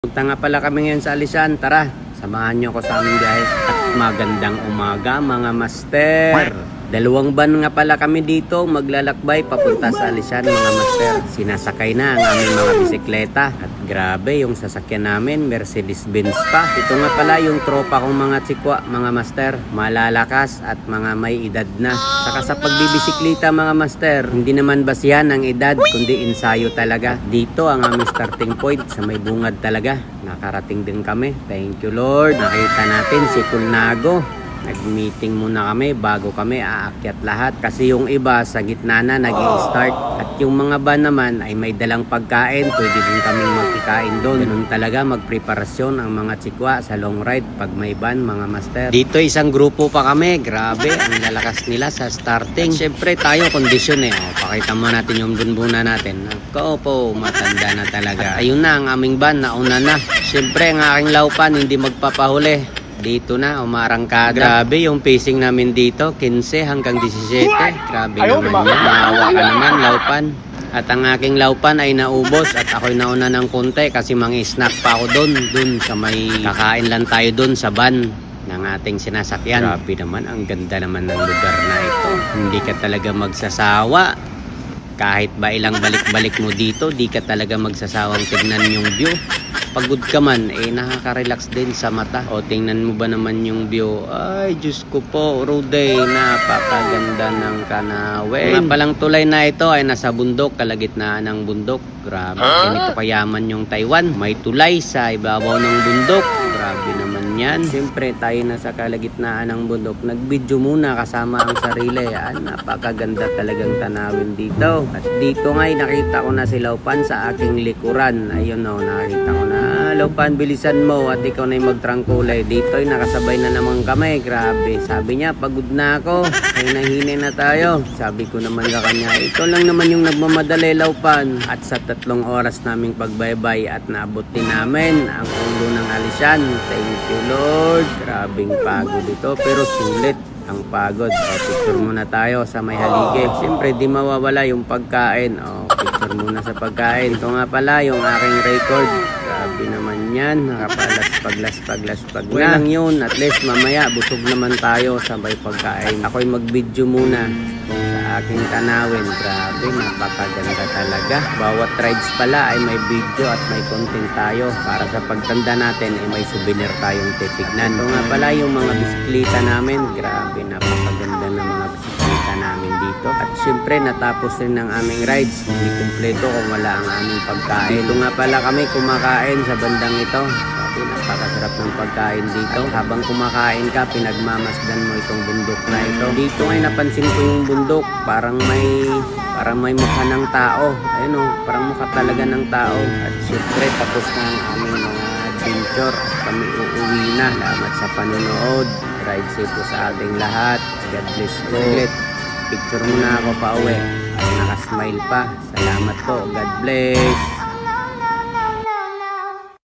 Punta nga pala kami ngayon sa Alisan. Tara, samahan nyo ko sa aming biyahe. At magandang umaga mga master. Dalawang van nga pala kami dito maglalakbay papunta sa Alisan mga master. Sinasakay na ang aming mga bisikleta. At grabe yung sasakyan namin, Mercedes-Benz pa. Ito nga pala yung tropa kong mga tsikwa mga master. Malalakas at mga may edad na. Saka sa pagbibisikleta mga master, hindi naman basihan ang edad kundi ensayo talaga. Dito ang aming starting point sa may bungad talaga. Nakarating din kami. Thank you Lord. Nakita natin si Kulnago. Nag-meeting muna kami bago kami aakyat lahat. Kasi yung iba sa gitna na nag-i-start. At yung mga van naman ay may dalang pagkain. Pwede din kaming magkikain doon. Ganun talaga magpreparasyon ang mga tsikwa sa long ride pag may van mga master. Dito isang grupo pa kami. Grabe ang lalakas nila sa starting. At syempre tayo kondisyon eh. Pakita mo natin yung bunbuna natin. Ako po matanda na talaga. At ayun na ang aming van. Nauna na. Syempre ang aking laupan hindi magpapahuli. Dito na, umarangkada. Grabe yung pacing namin dito, 15 hanggang 17. Grabe naman yan. Maawa ka naman, laupan. At ang aking laupan ay naubos at ako'y nauna ng konti kasi mang-snack pa ako doon sa may kakain lang tayo doon sa van ng ating sinasakyan. Grabe naman, ang ganda naman ng lugar na ito. Hindi ka talaga magsasawa. Kahit ba ilang balik-balik mo dito, di ka talaga magsasawang tignan yung view. Pagod ka man, nakaka-relax din sa mata. O, tingnan mo ba naman yung view? Ay, Diyos ko po, Ruday, napakaganda ng Kanawin. Nga palang tulay na ito ay nasa bundok, kalagitnaan ng bundok. Grabe, ganito kayaman yung Taiwan. May tulay sa ibabaw ng bundok. Grabe naman yan. Siyempre, tayo nasa kalagitnaan ng bundok. Nag-video muna kasama ang sarili. Napakaganda talagang tanawin dito. At dito nga'y nakita ko na si Laupan sa aking likuran. Ayun o, nakita ko na. Laupan, bilisan mo at ikaw na'y magtrangkulay. Dito'y nakasabay na naman kami. Grabe. Sabi niya, pagod na ako. Ay nahine na tayo. Sabi ko naman sa kanya, ito lang naman yung nagmamadali, Laupan. At sa 3 oras naming pagbaybay at naabot din namin ang ulo ng Alisan. Thank you Lord. Grabing pagod ito pero sulit ang pagod. Picture muna tayo sa may halige. Siyempre di mawawala yung pagkain. Picture muna sa pagkain. Ito nga pala yung aking record. Grabe naman yan. Nakapalaspag-laspag na lang yun. At least mamaya busog naman tayo sa may pagkain. Ako'y mag-video muna sa aking tanawin. Grabe, napakaganda talaga. Bawat rides pala ay may video at may content tayo. Para sa pagtanda natin ay may souvenir tayong titignan. Ito nga pala yung mga bisikleta namin. Grabe, napakaganda ng mga bisikleta namin dito. At syempre natapos rin ang aming rides. Hindi kumpleto kung wala ang aming pagkain. Ito nga pala kami kumakain sa bandang ito. Napakasarap ng pagkain dito. At habang kumakain ka, pinagmamasdan mo itong bundok na ito. Dito ay napansin ko yung bundok. Parang may mukha ng tao. Ayun o, parang mukha talaga ng tao. At syempre, tapos na ang aming mga adventure. Kami uuwi na. Salamat sa panonood. Ride safe po sa ating lahat. God bless po. Picture muna ako pa uwi. At nakasmile pa. Salamat po. God bless.